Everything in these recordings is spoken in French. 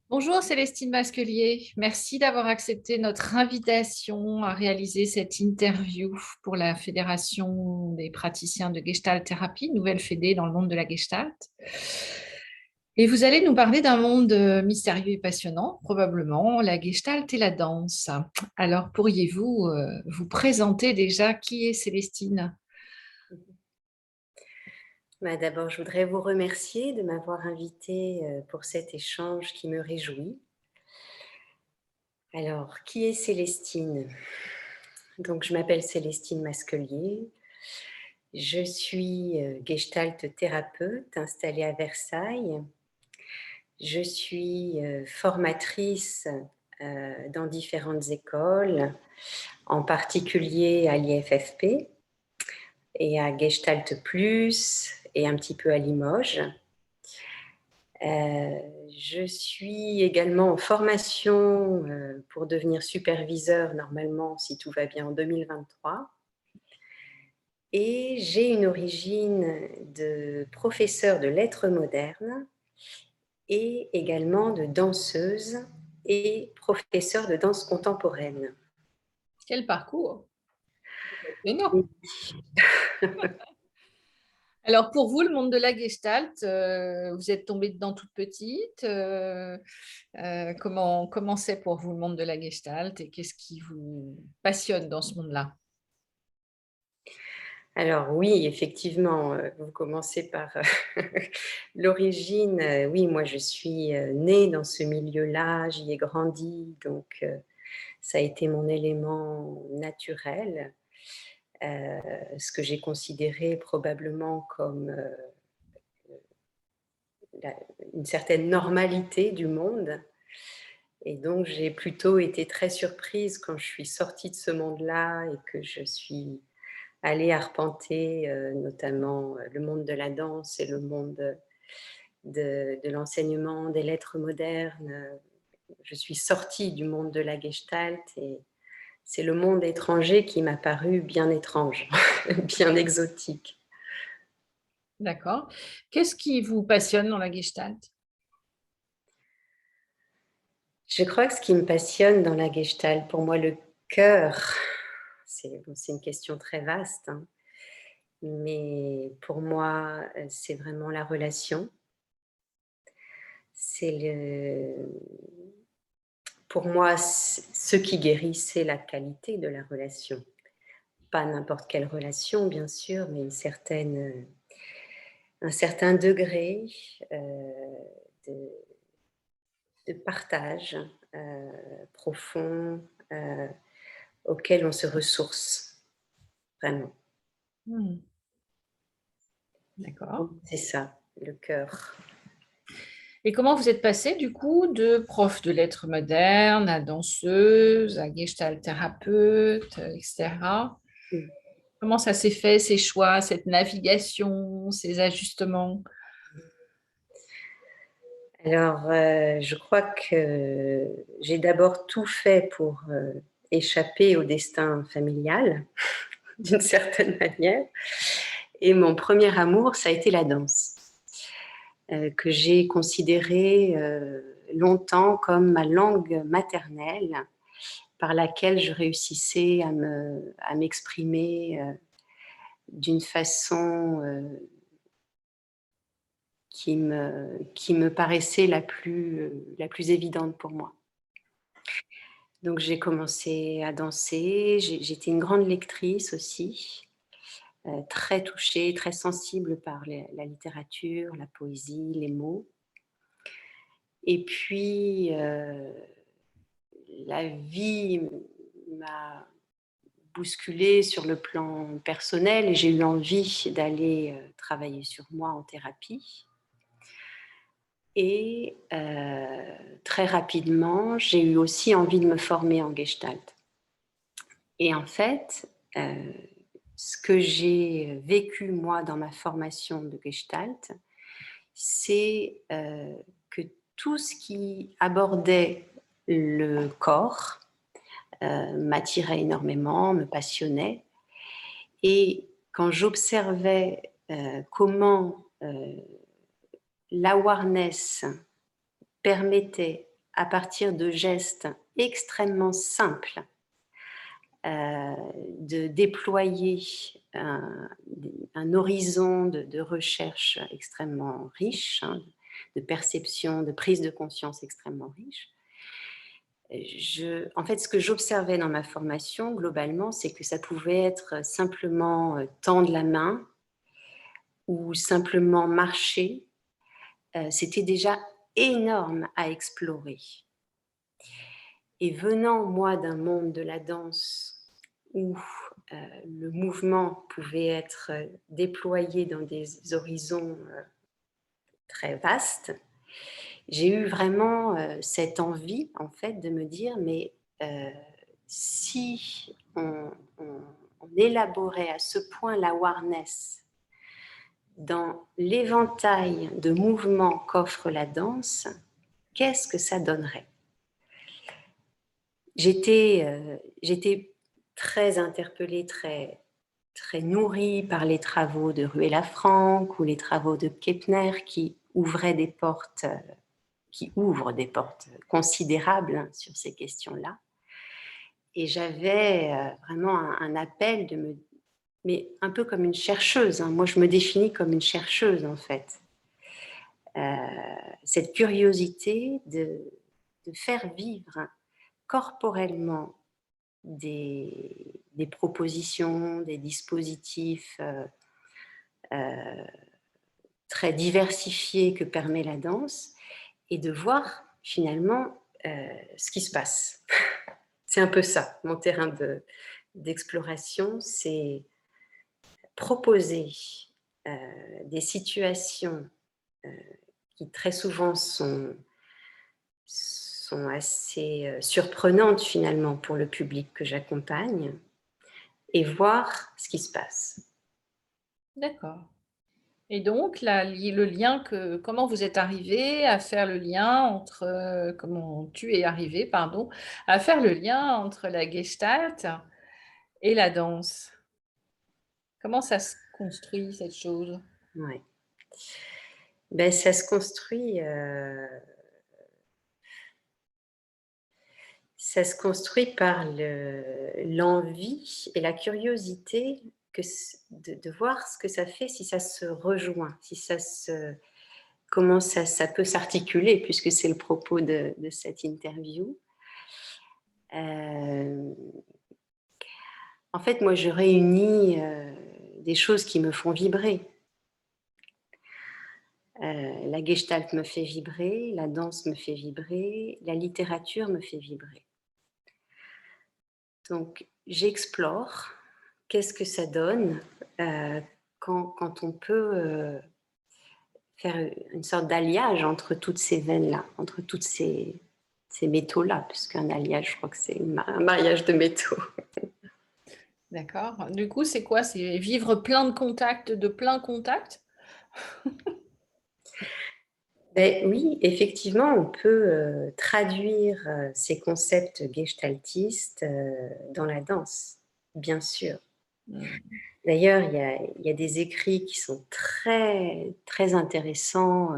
Bonjour Célestine Masquelier, merci d'avoir accepté notre invitation à réaliser cette interview pour la Fédération des praticiens de Gestalt thérapie, nouvelle fédé dans le monde de la Gestalt. Et vous allez nous parler d'un monde mystérieux et passionnant, probablement la Gestalt et la danse. Alors pourriez-vous vous présenter déjà qui est Célestine? D'abord, je voudrais vous remercier de m'avoir invitée pour cet échange qui me réjouit. Alors, qui est Célestine? Donc, je m'appelle Célestine Masquelier. Je suis gestalt thérapeute installée à Versailles. Je suis formatrice dans différentes écoles, en particulier à l'IFFP et à Gestalt Plus et un petit peu à Limoges. Je suis également en formation pour devenir superviseur normalement, si tout va bien, en 2023. Et j'ai une origine de professeur de lettres modernes et également de danseuse et professeur de danse contemporaine. Quel parcours! Énorme. Alors pour vous, le monde de la Gestalt, vous êtes tombée dedans toute petite. Comment c'est pour vous le monde de la Gestalt et qu'est-ce qui vous passionne dans ce monde-là? Alors oui, effectivement, vous commencez par l'origine. Oui, moi je suis née dans ce milieu-là, j'y ai grandi, donc ça a été mon élément naturel, ce que j'ai considéré probablement comme la- une certaine normalité du monde. Et donc j'ai plutôt été très surprise quand je suis sortie de ce monde-là et que je suis allée arpenter notamment le monde de la danse et le monde de l'enseignement des lettres modernes. Je suis sortie du monde de la gestalt et c'est le monde étranger qui m'a paru bien étrange, bien exotique. D'accord. Qu'est-ce qui vous passionne dans la Gestalt? Je crois que ce qui me passionne dans la gestalt, pour moi, le cœur, c'est une question très vaste, hein, mais pour moi, c'est vraiment la relation. C'est pour moi, ce qui guérit, c'est la qualité de la relation. Pas n'importe quelle relation, bien sûr, mais un certain degré de, de partage profond auquel on se ressource, vraiment. Hmm. D'accord. C'est ça, le cœur. Et comment vous êtes passée du coup de prof de lettres modernes à danseuse, à Gestalt thérapeute, etc. Comment ça s'est fait, ces choix, cette navigation, ces ajustements? Alors, je crois que j'ai d'abord tout fait pour échapper au destin familial, d'une certaine manière. Et mon premier amour, ça a été la danse, que j'ai considérée longtemps comme ma langue maternelle, par laquelle je réussissais à m'exprimer d'une façon qui me paraissait la plus évidente pour moi. Donc j'ai commencé à danser, j'étais une grande lectrice aussi, très touchée, très sensible par la littérature, la poésie, les mots. Et puis la vie m'a bousculée sur le plan personnel et j'ai eu envie d'aller travailler sur moi en thérapie. Et très rapidement, j'ai eu aussi envie de me former en gestalt. Et en fait, ce que j'ai vécu moi dans ma formation de gestalt, c'est que tout ce qui abordait le corps m'attirait énormément, me passionnait. Et quand j'observais comment l'awareness permettait à partir de gestes extrêmement simples, de déployer un horizon de recherche extrêmement riche, hein, de perception, de prise de conscience extrêmement riche. En fait, ce que j'observais dans ma formation, globalement, c'est que ça pouvait être simplement tendre la main ou simplement marcher. C'était déjà énorme à explorer. Et venant, moi, d'un monde de la danse où le mouvement pouvait être déployé dans des horizons très vastes, j'ai eu vraiment cette envie, en fait, de me dire, mais si on élaborait à ce point l'awareness dans l'éventail de mouvements qu'offre la danse, qu'est-ce que ça donnerait? J'étais très interpellée, très nourrie par les travaux de Ruella Frank ou les travaux de Kepner qui ouvraient des portes, qui ouvrent des portes considérables sur ces questions-là. Et j'avais vraiment un appel mais un peu comme une chercheuse, hein. Moi, je me définis comme une chercheuse, en fait. Cette curiosité de faire vivre corporellement des propositions, des dispositifs très diversifiés que permet la danse et de voir finalement ce qui se passe. C'est un peu ça, mon terrain d'exploration, c'est proposer des situations qui très souvent sont assez surprenantes finalement pour le public que j'accompagne et voir ce qui se passe. D'accord. Et donc le lien comment vous êtes arrivé à faire le lien entre, comment tu es arrivé, pardon, à faire le lien entre la gestalt et la danse? Comment ça se construit cette chose? Ouais. Ben, ça se construit, ça se construit par l'envie et la curiosité de voir ce que ça fait si ça se rejoint, si comment ça peut s'articuler, puisque c'est le propos de cette interview. Euh, En fait, moi, je réunis des choses qui me font vibrer. La gestalt me fait vibrer, la danse me fait vibrer, la littérature me fait vibrer. Donc, j'explore qu'est-ce que ça donne quand on peut faire une sorte d'alliage entre toutes ces veines-là, entre toutes ces métaux-là, puisqu'un alliage, je crois que c'est un mariage de métaux. D'accord. Du coup, c'est quoi? C'est vivre plein de contacts, de plein contact? Ben oui, effectivement, on peut traduire ces concepts gestaltistes dans la danse, bien sûr. Mmh. D'ailleurs, il y a des écrits qui sont très, très intéressants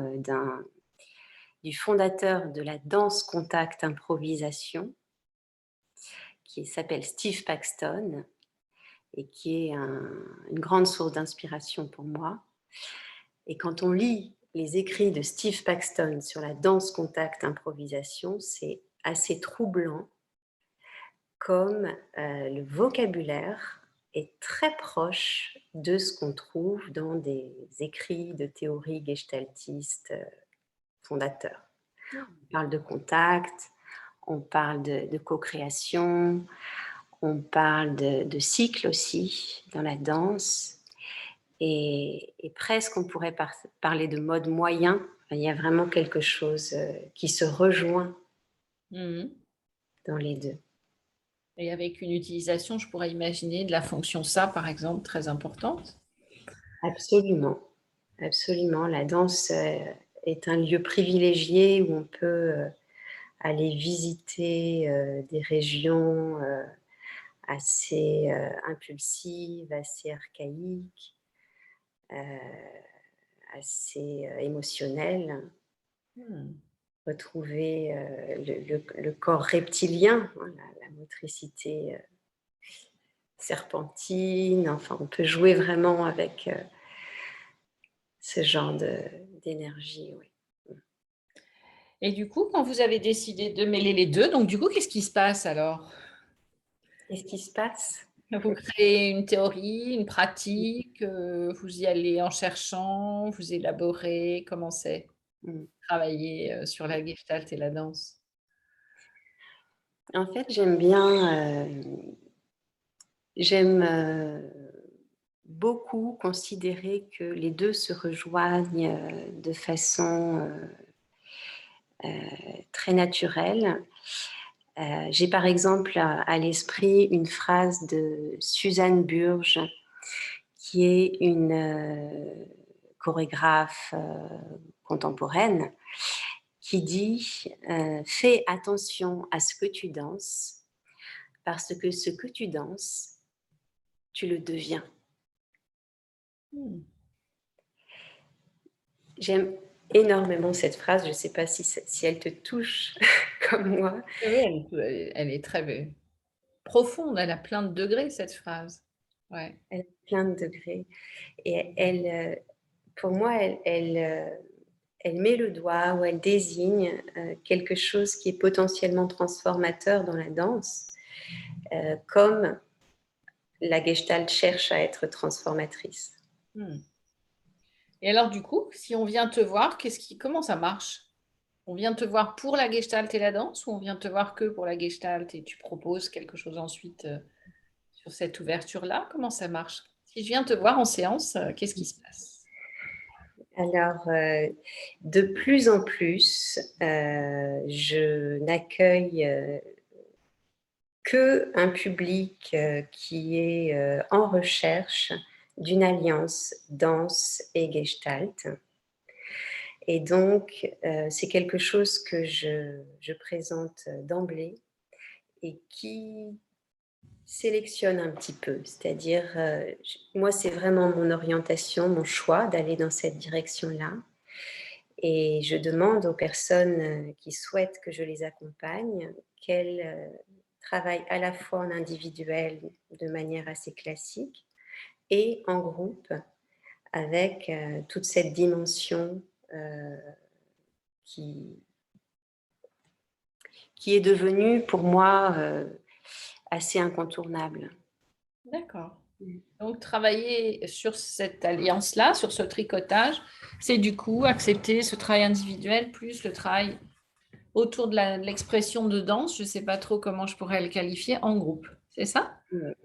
du fondateur de la danse contact improvisation, qui s'appelle Steve Paxton et qui est une grande source d'inspiration pour moi. Et quand on lit les écrits de Steve Paxton sur la danse contact improvisation, c'est assez troublant comme le vocabulaire est très proche de ce qu'on trouve dans des écrits de théorie gestaltiste fondateurs. On parle de contact, on parle de co-création, on parle de cycle aussi dans la danse. Et presque, on pourrait parler de mode moyen. Enfin, il y a vraiment quelque chose qui se rejoint Mmh. dans les deux. Et avec une utilisation, je pourrais imaginer de la fonction ça, par exemple, très importante? Absolument, absolument. La danse est un lieu privilégié où on peut aller visiter des régions assez impulsives, assez archaïques, assez émotionnelles. Mmh. retrouver le corps reptilien, hein, la motricité serpentine. Enfin, on peut jouer vraiment avec ce genre d'énergie. Oui. Et du coup, quand vous avez décidé de mêler les deux, donc du coup, qu'est-ce qui se passe alors? Qu'est-ce qui se passe? Vous créez une théorie, une pratique, vous y allez en cherchant, vous élaborez, comment c'est Mm. travailler sur la gestalt et la danse? En fait, j'aime beaucoup considérer que les deux se rejoignent de façon très naturelle. J'ai par exemple à l'esprit une phrase de Suzanne Burge, qui est une chorégraphe contemporaine, qui dit fais attention à ce que tu danses, parce que ce que tu danses, tu le deviens. Hmm. J'aime énormément cette phrase, je ne sais pas si elle te touche comme moi. Oui, elle est très profonde, elle a plein de degrés, cette phrase. Ouais. Elle a plein de degrés. Et pour moi, elle met le doigt ou elle désigne quelque chose qui est potentiellement transformateur dans la danse, comme la Gestalt cherche à être transformatrice. Hmm. Et alors, du coup, si on vient te voir, comment ça marche? On vient te voir pour la gestalt et la danse ou on vient te voir que pour la gestalt et tu proposes quelque chose ensuite sur cette ouverture-là? Comment ça marche? Si je viens te voir en séance, qu'est-ce qui se passe? Alors, de plus en plus, je n'accueille qu'un public qui est en recherche d'une alliance danse et gestalt. Et donc, c'est quelque chose que je présente d'emblée et qui sélectionne un petit peu. C'est-à-dire, moi, c'est vraiment mon orientation, mon choix d'aller dans cette direction-là. Et je demande aux personnes qui souhaitent que je les accompagne qu'elles travaillent à la fois en individuel de manière assez classique et en groupe avec toute cette dimension euh, qui, qui est devenue pour moi assez incontournable. D'accord. Mm. Donc, travailler sur cette alliance-là, sur ce tricotage, c'est du coup accepter ce travail individuel plus le travail autour de l'expression de danse. Je ne sais pas trop comment je pourrais le qualifier en groupe. C'est ça?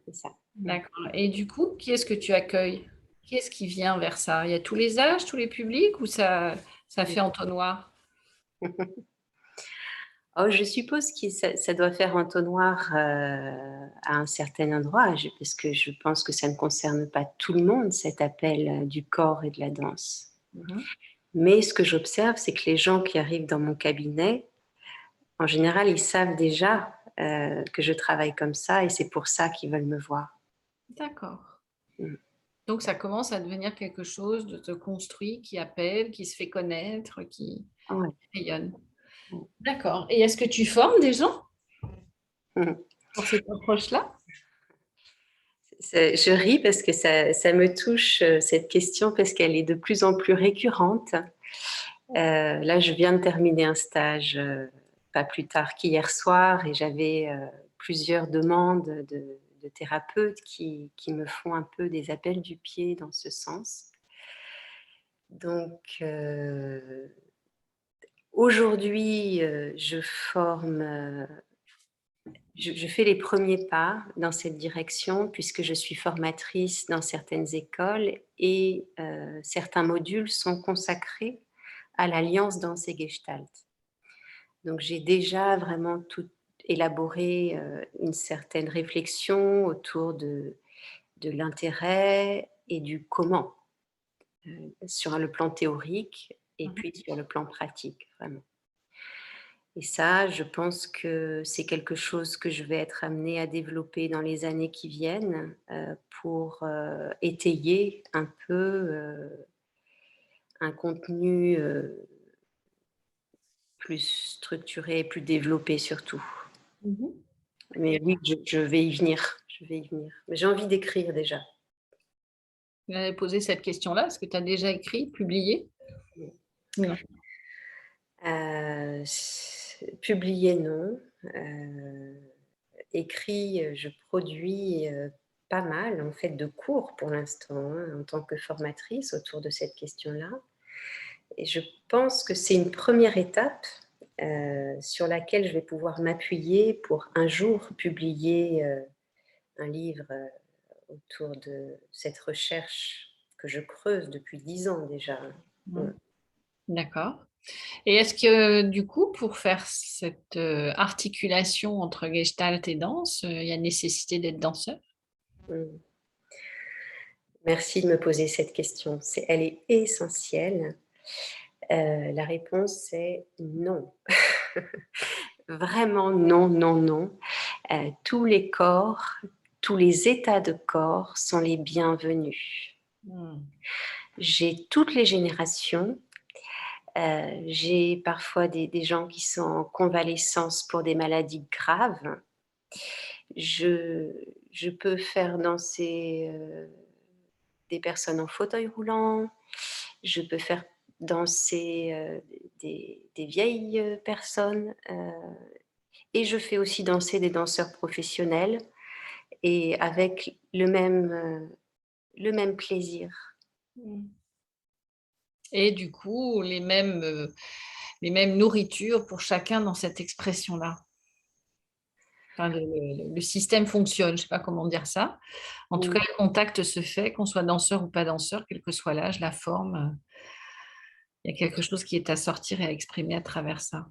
C'est ça. D'accord. Et du coup, qui est-ce que tu accueilles? Qui est-ce qui vient vers ça? Il y a tous les âges, tous les publics ou ça fait entonnoir? Oh, je suppose que ça doit faire entonnoir à un certain endroit, parce que je pense que ça ne concerne pas tout le monde, cet appel du corps et de la danse. Mhm. Mais ce que j'observe, c'est que les gens qui arrivent dans mon cabinet, en général, ils savent déjà que je travaille comme ça et c'est pour ça qu'ils veulent me voir. D'accord. Mm. Donc, ça commence à devenir quelque chose de te construit, qui appelle, qui se fait connaître, qui Ouais. rayonne. Mm. D'accord. Et est-ce que tu formes des gens Mm. pour cette approche-là? Je ris parce que ça me touche, cette question, parce qu'elle est de plus en plus récurrente. Là, je viens de terminer un stage pas plus tard qu'hier soir et j'avais plusieurs demandes de thérapeutes qui me font un peu des appels du pied dans ce sens. Donc, aujourd'hui, je forme, je fais les premiers pas dans cette direction puisque je suis formatrice dans certaines écoles et certains modules sont consacrés à l'alliance danse et gestalt. Donc j'ai déjà vraiment tout élaboré une certaine réflexion autour de l'intérêt et du comment, sur le plan théorique et Mhm. puis sur le plan pratique, vraiment. Et ça, je pense que c'est quelque chose que je vais être amenée à développer dans les années qui viennent pour étayer un peu un contenu plus structuré, plus développé surtout. Mhm. Mais oui, je vais y venir. Je vais y venir. Mais j'ai envie d'écrire déjà. Vous avez posé cette question-là. Est-ce que tu as déjà écrit, publié? Non. Publier, non. Écrit, je produis pas mal en fait de cours pour l'instant hein, en tant que formatrice autour de cette question-là. Et je pense que c'est une première étape sur laquelle je vais pouvoir m'appuyer pour un jour publier un livre autour de cette recherche que je creuse depuis 10 ans déjà. Mhm. D'accord. Et est-ce que du coup, pour faire cette articulation entre gestalt et danse, il y a nécessité d'être danseur? Mm. Merci de me poser cette question. Elle est essentielle. La réponse est non. Vraiment non, non, non. Tous les corps, tous les états de corps sont les bienvenus. J'ai toutes les générations. J'ai parfois des gens qui sont en convalescence pour des maladies graves. Je peux faire danser des personnes en fauteuil roulant. Je peux faire danser des vieilles personnes. Et je fais aussi danser des danseurs professionnels et avec le même plaisir. Et du coup, les mêmes nourritures pour chacun dans cette expression-là. Enfin, le système fonctionne, je ne sais pas comment dire ça. En tout cas, le contact se fait, qu'on soit danseur ou pas danseur, quel que soit l'âge, la forme. Il y a quelque chose qui est à sortir et à exprimer à travers ça.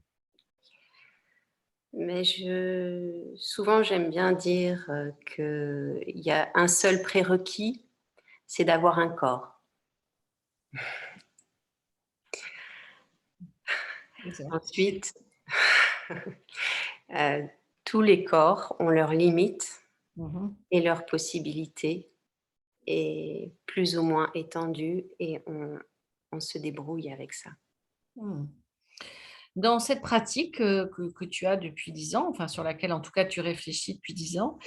Mais souvent, j'aime bien dire qu'il y a un seul prérequis, c'est d'avoir un corps. Ensuite, tous les corps ont leurs limites et leurs possibilités, et plus ou moins étendues, et on se débrouille avec ça. Dans cette pratique que tu as depuis 10 ans, enfin sur laquelle en tout cas tu réfléchis depuis 10 ans,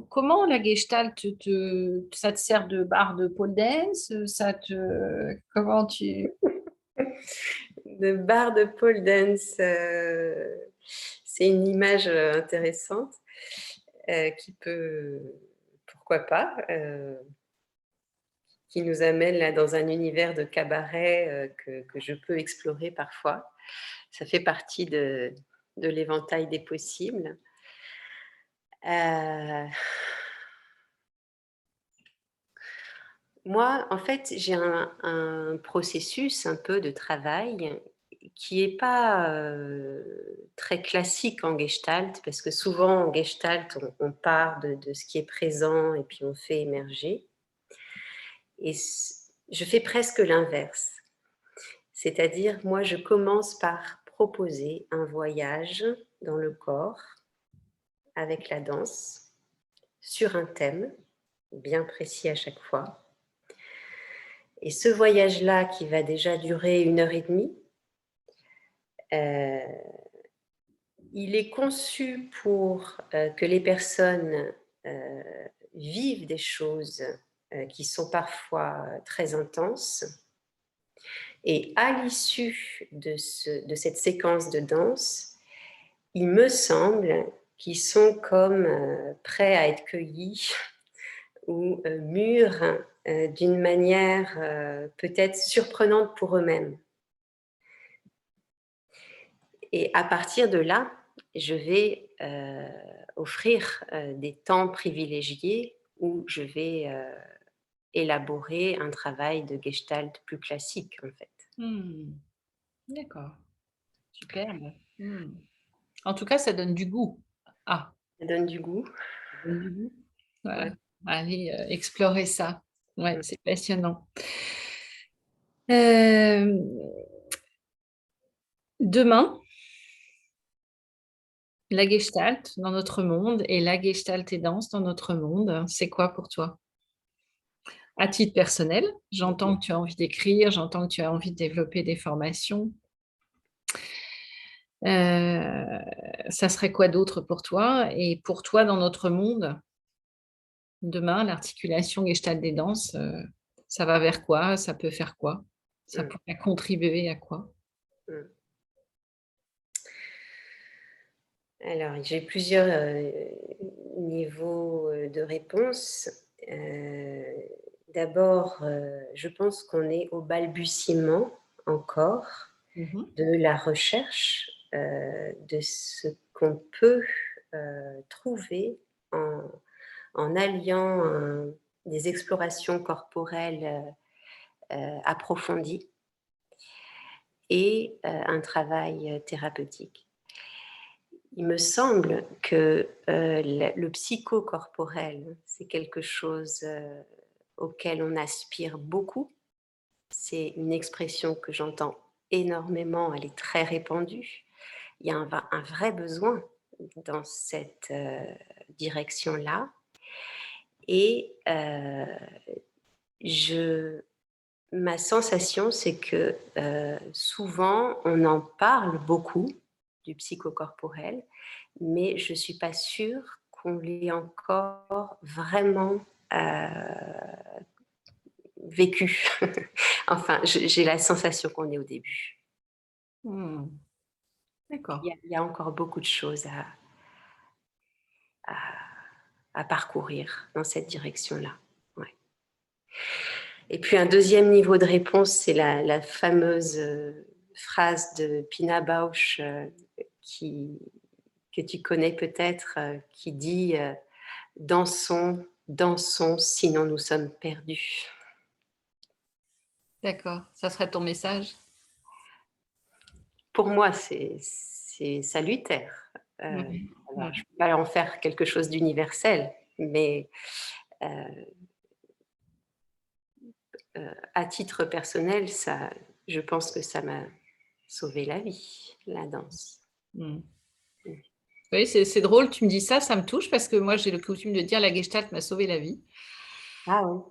comment la Gestalt, ça te sert de barre de pole dance? Comment tu... De barre de pole dance, c'est une image intéressante qui peut, pourquoi pas, qui nous amène là dans un univers de cabaret que je peux explorer parfois. Ça fait partie de l'éventail des possibles. Moi, en fait, j'ai un processus un peu de travail qui n'est pas très classique en Gestalt, parce que souvent en Gestalt, on part de ce qui est présent et puis on fait émerger. Et je fais presque l'inverse. C'est-à-dire, moi, je commence par proposer un voyage dans le corps avec la danse sur un thème bien précis à chaque fois. Et ce voyage-là, qui va déjà durer 1h30, il est conçu pour que les personnes vivent des choses qui sont parfois très intenses. Et à l'issue de cette séquence de danse, il me semble qu'ils sont comme prêts à être cueillis ou mûrs d'une manière peut-être surprenante pour eux-mêmes. Et à partir de là, je vais offrir des temps privilégiés où je vais élaborer un travail de gestalt plus classique, en fait. D'accord, superbe. En tout cas, ça donne du goût. Ah, Ça donne du goût. ça donne du goût. Voilà. Ouais. Allez, explorer ça. Ouais, Mm. c'est passionnant. Euh, Demain, la Gestalt dans notre monde et la Gestalt et danse dans notre monde, c'est quoi pour toi? À titre personnel, j'entends que tu as envie d'écrire, j'entends que tu as envie de développer des formations. Ça serait quoi d'autre pour toi? Et pour toi, dans notre monde, demain, l'articulation gestalt des danses, ça va vers quoi? Ça peut faire quoi? Ça Mm, pourrait contribuer à quoi? mm. Alors, j'ai plusieurs niveaux de réponse. Euh, D'abord, je pense qu'on est au balbutiement encore Mmh. de la recherche de ce qu'on peut trouver en alliant des explorations corporelles approfondies et un travail thérapeutique. Il me semble que le psychocorporel, c'est quelque chose auquel on aspire beaucoup. C'est une expression que j'entends énormément, elle est très répandue. Il y a un vrai besoin dans cette direction-là. Et ma sensation, c'est que souvent, on en parle beaucoup du psychocorporel, mais je ne suis pas sûre qu'on l'ait encore vraiment vécu. Enfin, j'ai la sensation qu'on est au début. Mmh. D'accord. Il y a encore beaucoup de choses à, à parcourir dans cette direction-là. Ouais. Et puis un deuxième niveau de réponse, c'est la fameuse phrase de Pina Bausch que tu connais peut-être, qui dit dansons, dansons, sinon nous sommes perdus. D'accord. Ça serait ton message? Pour moi, c'est salutaire. Oui. Alors, je Oui. ne peux pas en faire quelque chose d'universel, mais euh, à titre personnel, je pense que ça m'a sauvé la vie, la danse. Mmh. Mm. Oui, c'est drôle, tu me dis ça, ça me touche parce que moi, j'ai le coutume de dire: «La gestalt m'a sauvé la vie» Ah oui,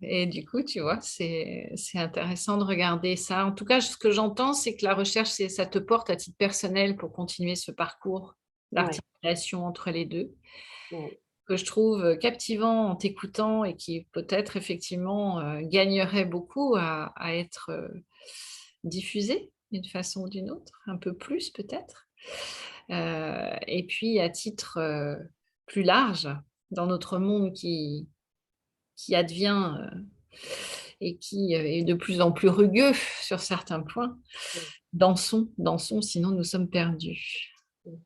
et du coup, tu vois, c'est intéressant de regarder ça. En tout cas, ce que j'entends, c'est que la recherche, ça te porte à titre personnel pour continuer ce parcours ouais, d'articulation entre les 2, ouais, que je trouve captivant en t'écoutant et qui peut-être effectivement, gagnerait beaucoup à être, diffusé d'une façon ou d'une autre, un peu plus peut-être. Et puis à titre, plus large, dans notre monde qui advient, et qui, est de plus en plus rugueux sur certains points, ouais, dansons, dansons, sinon nous sommes perdus. ouais.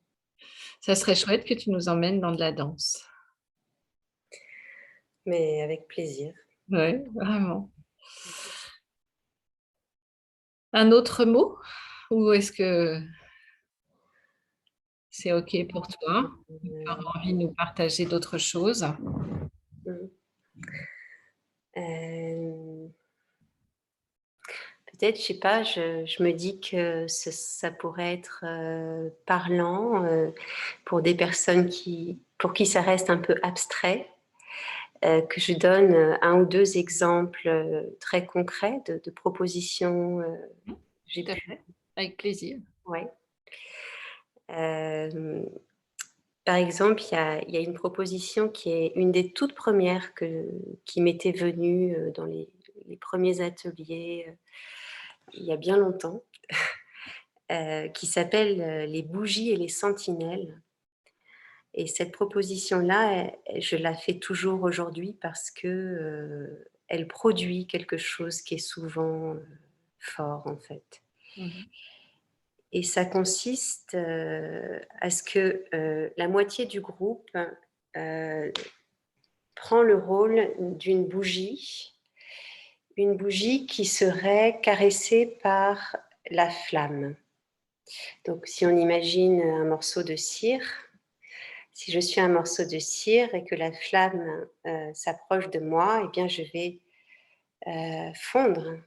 Ça serait chouette que tu nous emmènes dans de la danse. Mais avec plaisir. Ouais, vraiment. Un autre mot? Ou est-ce que c'est OK pour toi? Tu Euh, aurais envie de nous partager d'autres choses? mm. Euh, Peut-être, je sais pas, je me dis que ça pourrait être parlant pour des personnes pour qui ça reste un peu abstrait, que je donne un ou deux exemples très concrets de propositions Mmh, que j'ai tout à pu. fait, avec plaisir. Ouais. Euh, Par exemple, il y a une proposition qui est une des toutes premières qui m'était venue dans les premiers ateliers il y a bien longtemps, qui s'appelle Les bougies et les sentinelles. Et cette proposition-là, je la fais toujours aujourd'hui parce que elle produit quelque chose qui est souvent fort en fait. Mmh. Et ça consiste à ce que la moitié du groupe prend le rôle d'une bougie, une bougie qui serait caressée par la flamme. Donc si on imagine un morceau de cire, si je suis un morceau de cire et que la flamme s'approche de moi, eh bien je vais fondre.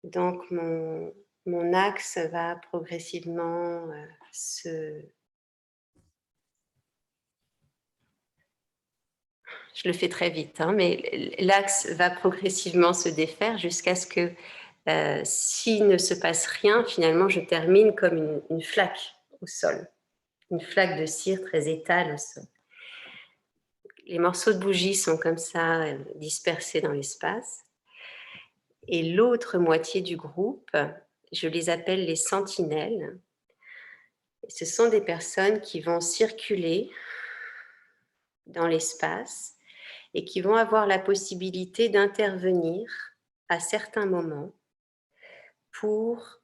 Donc mon axe va progressivement je le fais très vite, hein, mais l'axe va progressivement se défaire jusqu'à ce que, s'il ne se passe rien, finalement, je termine comme une flaque au sol, une flaque de cire très étale au sol. Les morceaux de bougie sont comme ça dispersés dans l'espace. Et l'autre moitié du groupe, je les appelle les sentinelles. Ce sont des personnes qui vont circuler dans l'espace et qui vont avoir la possibilité d'intervenir à certains moments pour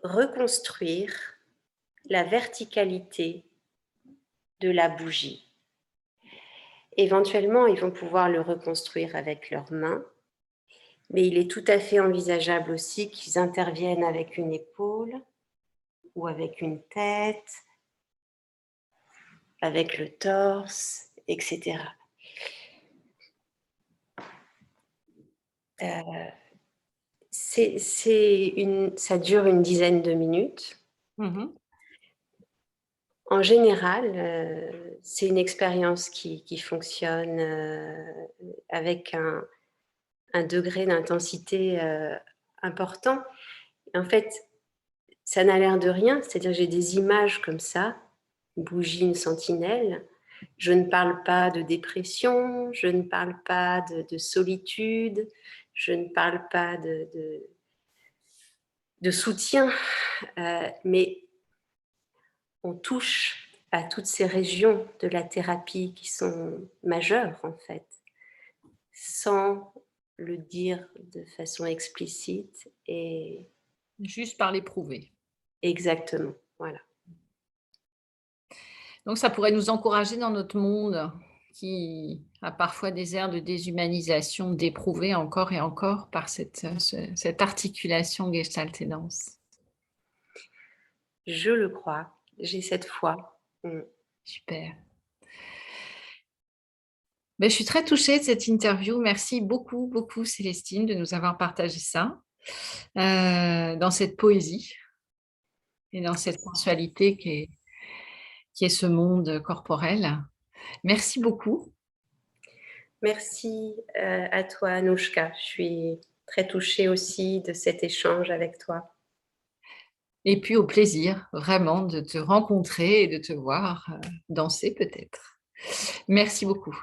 reconstruire la verticalité de la bougie. Éventuellement, ils vont pouvoir le reconstruire avec leurs mains, mais il est tout à fait envisageable aussi qu'ils interviennent avec une épaule ou avec une tête, avec le torse, etc. Ça dure une dizaine de minutes. Mhm. En général, c'est une expérience qui fonctionne avec un degré d'intensité important. En fait, ça n'a l'air de rien, c'est-à-dire que j'ai des images comme ça, une bougie, une sentinelle. Je ne parle pas de dépression, je ne parle pas de solitude, je ne parle pas de soutien, mais on touche à toutes ces régions de la thérapie qui sont majeures en fait, sans le dire de façon explicite et Juste par l'éprouver. exactement, voilà. Donc ça pourrait nous encourager dans notre monde qui a parfois des airs de déshumanisation, d'éprouver encore et encore par cette articulation gestalt et danse. Je le crois, j'ai cette foi. Super. Ben, je suis très touchée de cette interview. Merci beaucoup, beaucoup Célestine de nous avoir partagé ça dans cette poésie et dans cette sensualité qui est ce monde corporel. Merci beaucoup. Merci à toi, Anouchka. Je suis très touchée aussi de cet échange avec toi. Et puis au plaisir vraiment de te rencontrer et de te voir danser peut-être. Merci beaucoup.